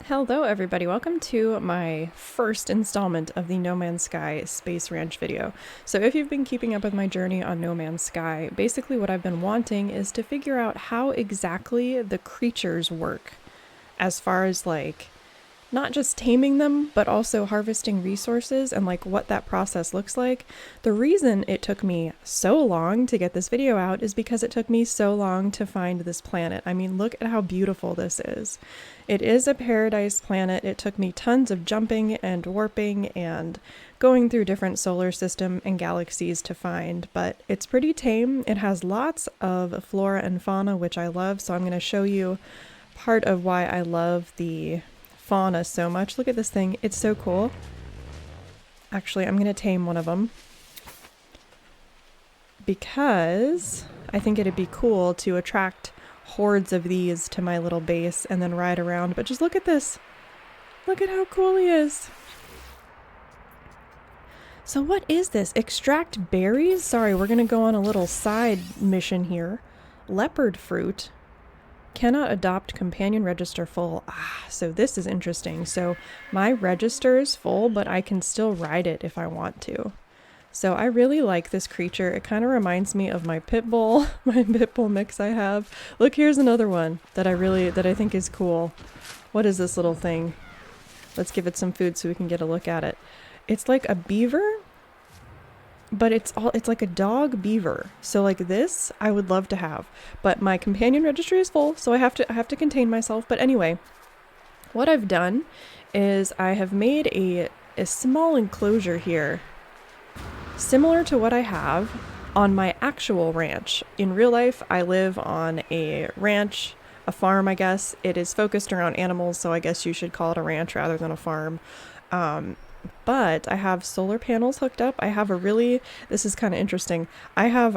Hello everybody, welcome to my first installment of the No Man's Sky Space Ranch video. So if you've been keeping up with my journey on No Man's Sky, basically what I've been wanting is to figure out how exactly the creatures work, as far as not just taming them, but also harvesting resources and what that process looks like. The reason it took me so long to get this video out is because it took me so long to find this planet. I mean, look at how beautiful this is. It is a paradise planet. It took me tons of jumping and warping and going through different solar system and galaxies to find, but it's pretty tame. It has lots of flora and fauna, which I love, so I'm going to show you part of why I love the fauna so much. Look at this thing. It's so cool. Actually, I'm going to tame one of them because I think it'd be cool to attract hordes of these to my little base and then ride around. But just look at this. Look at how cool he is. So what is this? Extract berries? Sorry, we're going to go on a little side mission here. Leopard fruit. Cannot adopt companion register full. So this is interesting. So my register is full, but I can still ride it if I want to. So I really like this creature. It kind of reminds me of my pit bull, my pit bull mix I have. Look, here's another one that I think is cool. What is this little thing? Let's give it some food so we can get a look at it. It's like a beaver, but it's like a dog beaver. So like this, I would love to have, but my companion registry is full, so I have to contain myself. But anyway, what I've done is I have made a small enclosure here, similar to what I have on my actual ranch. In real life, I live on a ranch, a farm, I guess. It is focused around animals, so I guess you should call it a ranch rather than a farm. But I have solar panels hooked up. I have this is kind of interesting. I have,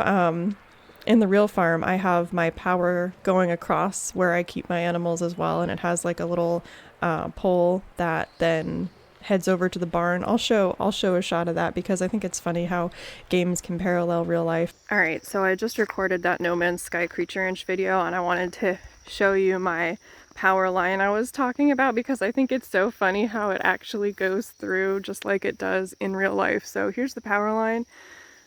in the real farm, I have my power going across where I keep my animals as well. And it has like a little, pole that then heads over to the barn. I'll show a shot of that because I think it's funny how games can parallel real life. All right. So I just recorded that No Man's Sky Creature Ranch video and I wanted to show you my power line I was talking about because I think it's so funny how it actually goes through just like it does in real life. So here's the power line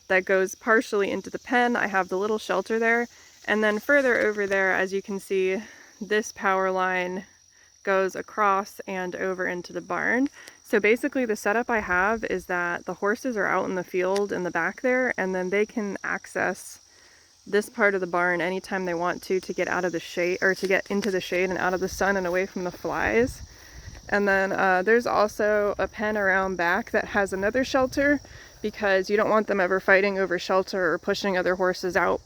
that goes partially into the pen. I have the little shelter there, and then further over there, as you can see, this power line goes across and over into the barn. So basically the setup I have is that the horses are out in the field in the back there, and then they can access this part of the barn anytime they want to get out of the shade, or to get into the shade and out of the sun and away from the flies. And then there's also a pen around back that has another shelter because you don't want them ever fighting over shelter or pushing other horses out,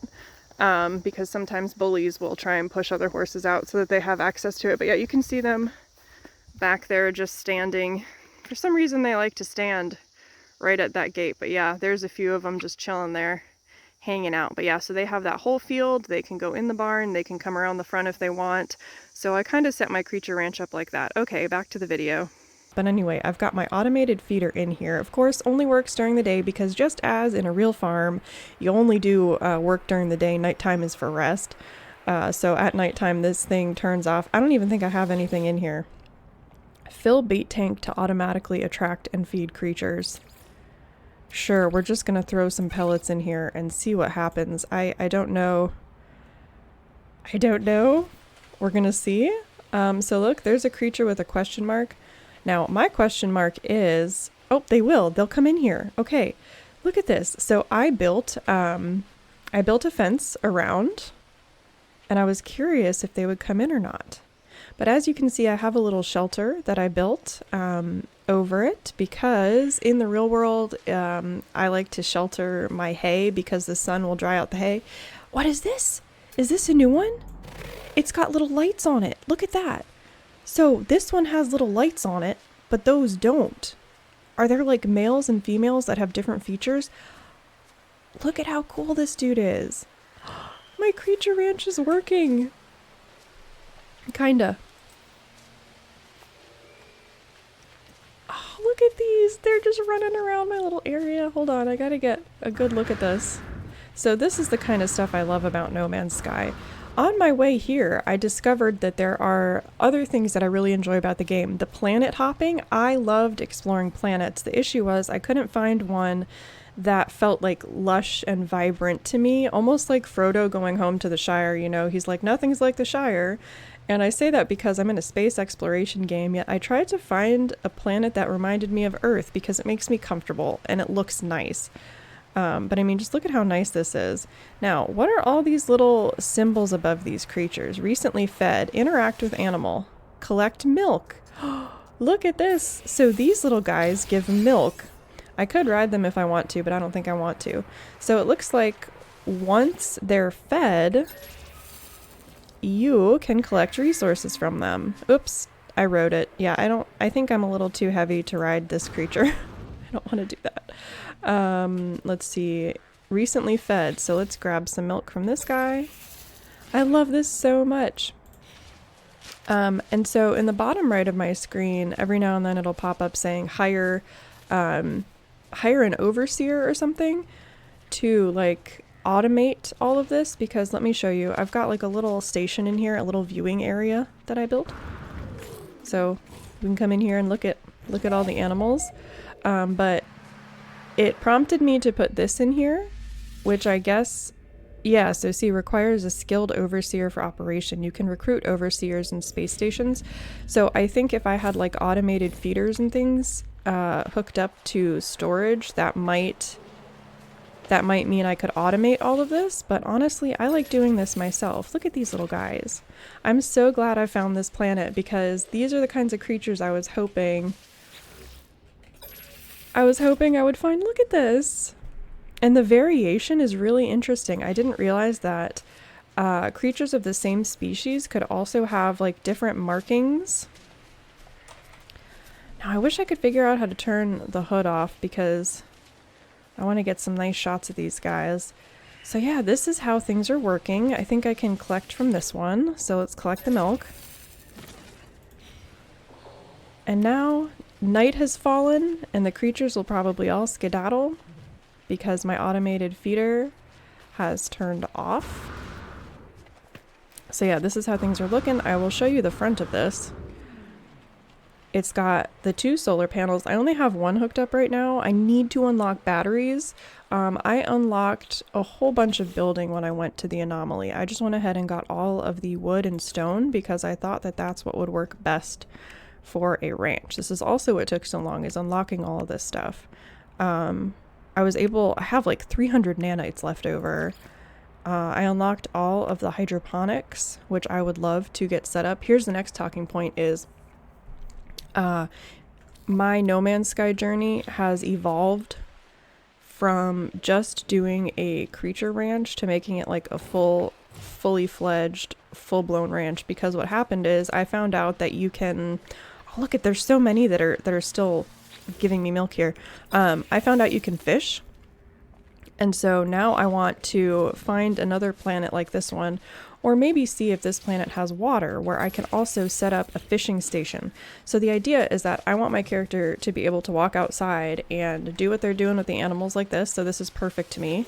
because sometimes bullies will try and push other horses out so that they have access to it. But yeah, you can see them back there just standing. For some reason they like to stand right at that gate, but yeah, there's a few of them just chilling there, hanging out. But yeah, so they have that whole field. They can go in the barn, they can come around the front if they want. So I kind of set my creature ranch up like that. Okay, back to the video. But anyway, I've got my automated feeder in here. Of course, only works during the day because just as in a real farm, you only do work during the day. Nighttime is for rest. So at nighttime, this thing turns off. I don't even think I have anything in here. Fill bait tank to automatically attract and feed creatures. Sure, we're just gonna throw some pellets in here and see what happens. I don't know. We're gonna see. So look, there's a creature with a question mark. Now, my question mark is, oh, they'll come in here. Okay, look at this. So I built a fence around, and I was curious if they would come in or not. But as you can see, I have a little shelter that I built over it because in the real world, I like to shelter my hay because the sun will dry out the hay. What is this? Is this a new one? It's got little lights on it. Look at that. So this one has little lights on it, but those don't. Are there like males and females that have different features? Look at how cool this dude is. My creature ranch is working. Kinda. Oh, look at these. They're just running around my little area. Hold on, I gotta get a good look at this. So this is the kind of stuff I love about No Man's Sky. on my way here, I discovered that there are other things that I really enjoy about the game. The planet hopping, I loved exploring planets. The issue was I couldn't find one that felt like lush and vibrant to me, almost like Frodo going home to the Shire, you know, he's like, nothing's like the Shire. And I say that because I'm in a space exploration game, yet I tried to find a planet that reminded me of Earth because it makes me comfortable and it looks nice. But I mean, just look at how nice this is. Now, what are all these little symbols above these creatures? Recently fed, interact with animal, collect milk. Look at this. So these little guys give milk. I could ride them if I want to, but I don't think I want to. So it looks like once they're fed, you can collect resources from them. Oops, I wrote it. Yeah, I think I'm a little too heavy to ride this creature. I don't want to do that. Let's see, recently fed. So let's grab some milk from this guy. I love this so much. And so in the bottom right of my screen, every now and then it'll pop up saying hire an overseer or something to like automate all of this, because let me show you, I've got like a little station in here, a little viewing area that I built. So we can come in here and look at all the animals. But it prompted me to put this in here, which I guess, yeah, so see, requires a skilled overseer for operation. You can recruit overseers in space stations. So I think if I had like automated feeders and things hooked up to storage, that might mean I could automate all of this. But honestly, I like doing this myself. Look at these little guys. I'm so glad I found this planet, because these are the kinds of creatures I was hoping I would find. Look at this. And the variation is really interesting. I didn't realize that creatures of the same species could also have like different markings. Now I wish I could figure out how to turn the hood off, because I want to get some nice shots of these guys. So yeah, this is how things are working. I think I can collect from this one. So let's collect the milk. And now night has fallen and the creatures will probably all skedaddle because my automated feeder has turned off. So yeah, this is how things are looking. I will show you the front of this. It's got the 2 solar panels. I only have one hooked up right now. I need to unlock batteries. I unlocked a whole bunch of building when I went to the anomaly. I just went ahead and got all of the wood and stone because I thought that that's what would work best for a ranch. This is also what took so long, is unlocking all of this stuff. I have like 300 nanites left over. I unlocked all of the hydroponics, which I would love to get set up. Here's the next talking point is my No Man's Sky journey has evolved from just doing a creature ranch to making it like a fully fledged, full-blown ranch, because what happened is I found out that you can, oh, look at, there's so many that are still giving me milk here. I found out you can fish. And so now I want to find another planet like this one, or maybe see if this planet has water where I can also set up a fishing station. So the idea is that I want my character to be able to walk outside and do what they're doing with the animals like this. So this is perfect to me.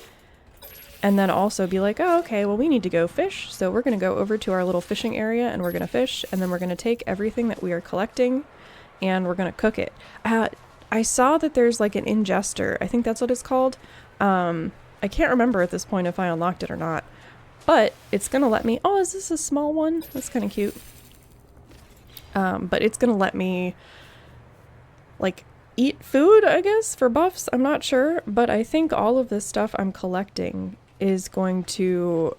And then also be like, oh, okay, well, we need to go fish. So we're going to go over to our little fishing area and we're going to fish. And then we're going to take everything that we are collecting and we're going to cook it. I saw that there's like an ingester. I think that's what it's called. I can't remember at this point if I unlocked it or not, but it's going to let me, oh, is this a small one? That's kind of cute. But it's going to let me like eat food, I guess, for buffs. I'm not sure, but I think all of this stuff I'm collecting is going to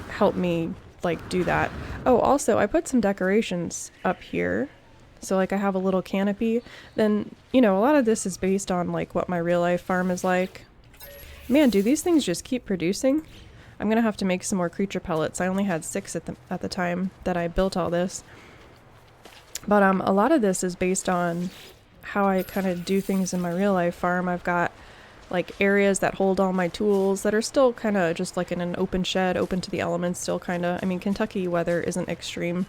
help me like do that. Oh, also I put some decorations up here. So like I have a little canopy. Then, you know, a lot of this is based on like what my real life farm is like. Man, do these things just keep producing? I'm gonna have to make some more creature pellets. I only had 6 at the time that I built all this. But a lot of this is based on how I kind of do things in my real life farm. I've got like areas that hold all my tools that are still kind of just like in an open shed, open to the elements, still kind of, I mean, Kentucky weather isn't extreme.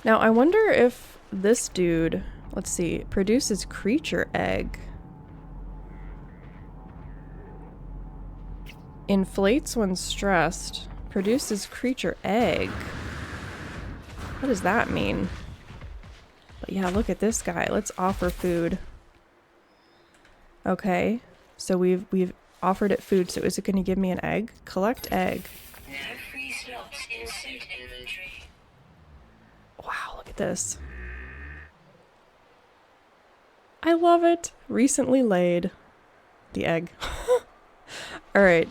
Now, I wonder if this dude, let's see, produces creature egg. Inflates when stressed. Produces creature egg. What does that mean? But yeah, look at this guy. Let's offer food. Okay, so we've offered it food, so is it going to give me an egg? Collect egg. No free slots in suit inventory. Wow, look at this. I love it. Recently laid. The egg. Alright,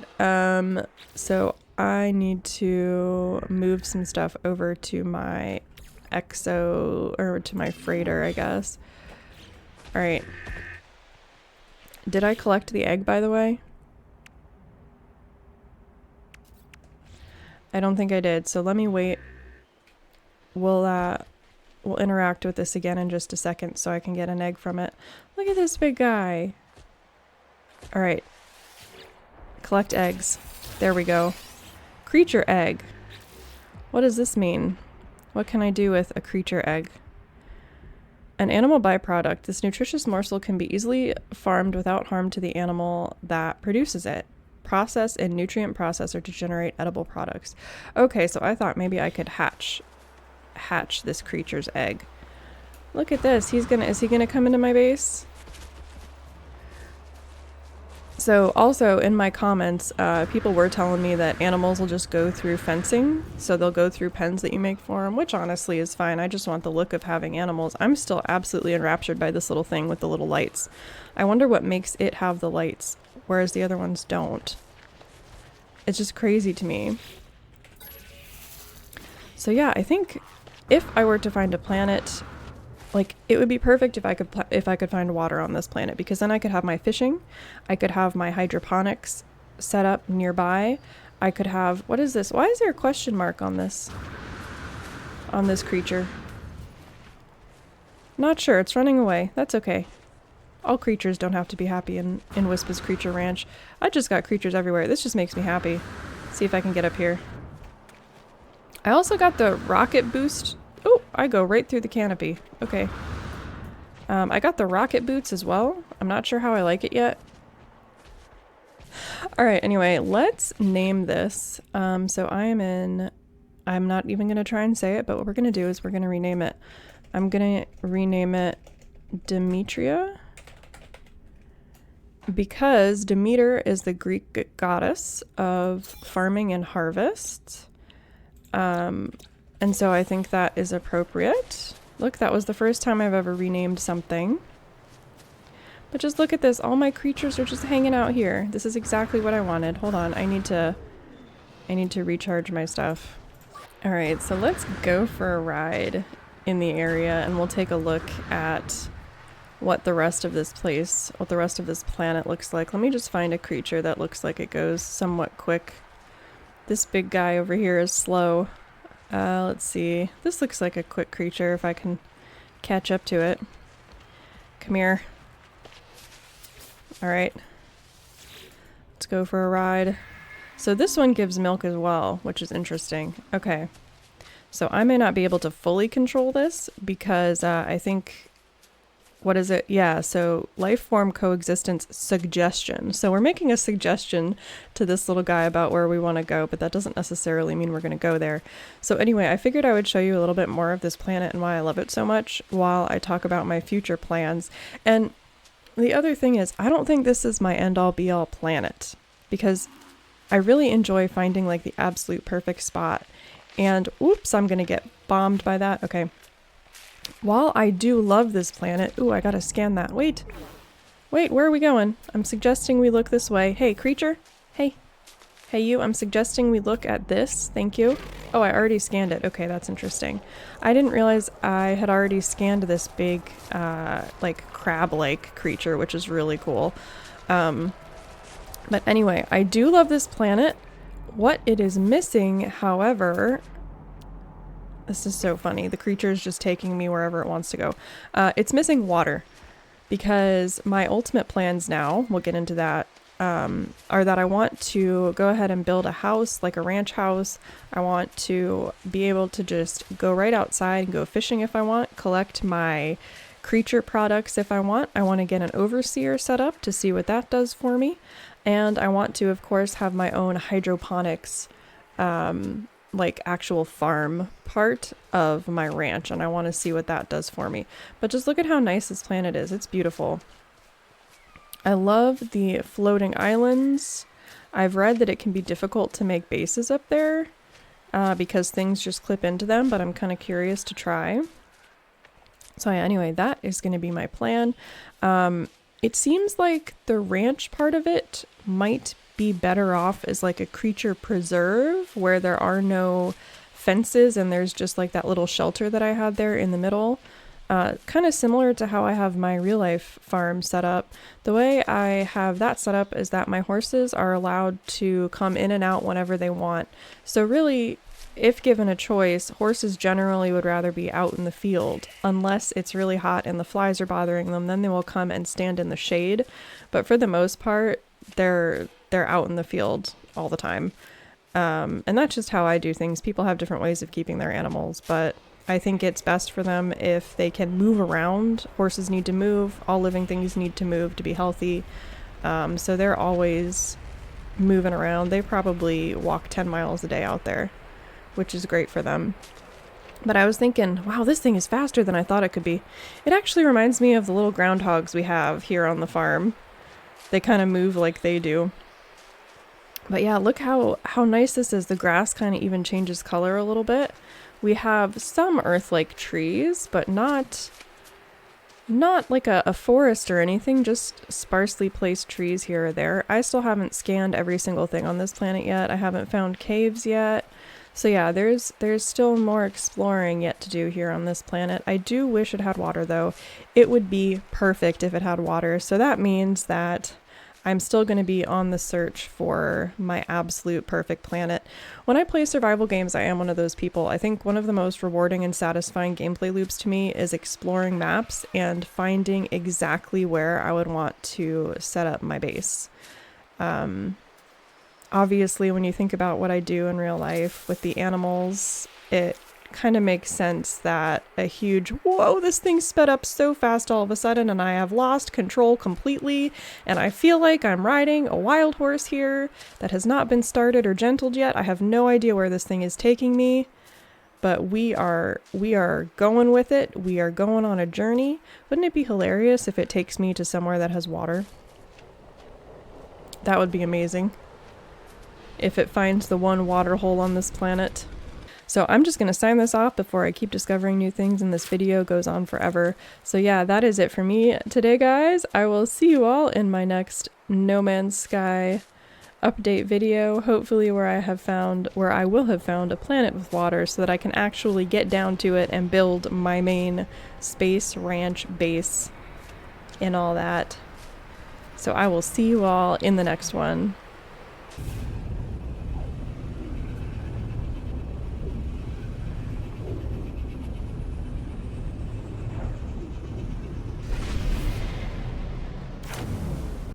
so I need to move some stuff over to my or to my freighter, I guess. Alright. Did I collect the egg, by the way? I don't think I did, so let me wait. We'll interact with this again in just a second so I can get an egg from it. Look at this big guy. Alright. Collect eggs. There we go. Creature egg. What does this mean? What can I do with a creature egg? An animal byproduct. This nutritious morsel can be easily farmed without harm to the animal that produces it. Process in nutrient processor to generate edible products. Okay, so I thought maybe I could hatch this creature's egg. Look at this. Is he gonna come into my base? So also in my comments, people were telling me that animals will just go through fencing. So they'll go through pens that you make for them, which honestly is fine. I just want the look of having animals. I'm still absolutely enraptured by this little thing with the little lights. I wonder what makes it have the lights, whereas the other ones don't. It's just crazy to me. So yeah, I think if I were to find a planet, like, it would be perfect if I could find water on this planet, because then I could have my fishing, I could have my hydroponics set up nearby, I could have, what is this? Why is there a question mark on this creature? Not sure, it's running away. That's okay. All creatures don't have to be happy in Wispa's Creature Ranch. I just got creatures everywhere. This just makes me happy. See if I can get up here. I also got the rocket boost. Oh, I go right through the canopy. Okay. I got the rocket boots as well. I'm not sure how I like it yet. Alright, anyway, let's name this. So I'm not even going to try and say it, but what we're going to do is we're going to rename it. I'm going to rename it Demetria, because Demeter is the Greek goddess of farming and harvest. And so I think that is appropriate. Look, that was the first time I've ever renamed something. But just look at this. All my creatures are just hanging out here. This is exactly what I wanted. Hold on. I need to recharge my stuff. All right, so let's go for a ride in the area and we'll take a look at what the rest of this planet looks like. Let me just find a creature that looks like it goes somewhat quick. This big guy over here is slow. Let's see. This looks like a quick creature if I can catch up to it. Come here. Alright. Let's go for a ride. So this one gives milk as well, which is interesting. Okay. So I may not be able to fully control this because I think... What is it? Yeah, so life form coexistence suggestion. So we're making a suggestion to this little guy about where we want to go, but that doesn't necessarily mean we're going to go there. So anyway, I figured I would show you a little bit more of this planet and why I love it so much while I talk about my future plans. And the other thing is, I don't think this is my end-all be-all planet, because I really enjoy finding like the absolute perfect spot. And oops, I'm going to get bombed by that. Okay. While I do love this planet... Ooh, I gotta scan that. Wait, where are we going? I'm suggesting we look this way. Hey, creature. Hey you, I'm suggesting we look at this. Thank you. Oh, I already scanned it. Okay, that's interesting. I didn't realize I had already scanned this big, like, crab-like creature, which is really cool. But anyway, I do love this planet. What it is missing, however... This is so funny. The creature is just taking me wherever it wants to go. It's missing water, because my ultimate plans now, we'll get into that, are that I want to go ahead and build a house, like a ranch house. I want to be able to just go right outside and go fishing if I want, collect my creature products if I want. I want to get an overseer set up to see what that does for me. And I want to, of course, have my own hydroponics like actual farm part of my ranch, and I want to see what that does for me. But just look at how nice this planet is. It's beautiful. I love the floating islands. I've read that it can be difficult to make bases up there because things just clip into them, but I'm kind of curious to try. So yeah, anyway, that is going to be my plan. It seems like the ranch part of it might be better off as like a creature preserve where there are no fences and there's just like that little shelter that I had there in the middle. Kind of similar to how I have my real life farm set up. The way I have that set up is that my horses are allowed to come in and out whenever they want. So really, if given a choice, horses generally would rather be out in the field unless it's really hot and the flies are bothering them. Then they will come and stand in the shade. But for the most part, they're out in the field all the time. And that's just how I do things. People have different ways of keeping their animals, but I think it's best for them if they can move around. Horses need to move. All living things need to move to be healthy. So they're always moving around. They probably walk 10 miles a day out there, which is great for them. But I was thinking, wow, this thing is faster than I thought it could be. It actually reminds me of the little groundhogs we have here on the farm. They kind of move like they do. But yeah, look how nice this is. The grass kind of even changes color a little bit. We have some earth-like trees, but not like a forest or anything, just sparsely placed trees here or there. I still haven't scanned every single thing on this planet yet. I haven't found caves yet. So yeah, there's still more exploring yet to do here on this planet. I do wish it had water though. It would be perfect if it had water. So that means that I'm still going to be on the search for my absolute perfect planet. When I play survival games, I am one of those people. I think one of the most rewarding and satisfying gameplay loops to me is exploring maps and finding exactly where I would want to set up my base. Obviously, when you think about what I do in real life with the animals, it kind of makes sense that a huge, whoa, this thing sped up so fast all of a sudden and I have lost control completely and I feel like I'm riding a wild horse here that has not been started or gentled yet. I have no idea where this thing is taking me, but we are going with it. We are going on a journey. Wouldn't it be hilarious if it takes me to somewhere that has water? That would be amazing. If it finds the one water hole on this planet. So I'm just going to sign this off before I keep discovering new things and this video goes on forever. So yeah, that is it for me today, guys. I will see you all in my next No Man's Sky update video, hopefully where I will have found a planet with water so that I can actually get down to it and build my main space ranch base and all that. So I will see you all in the next one.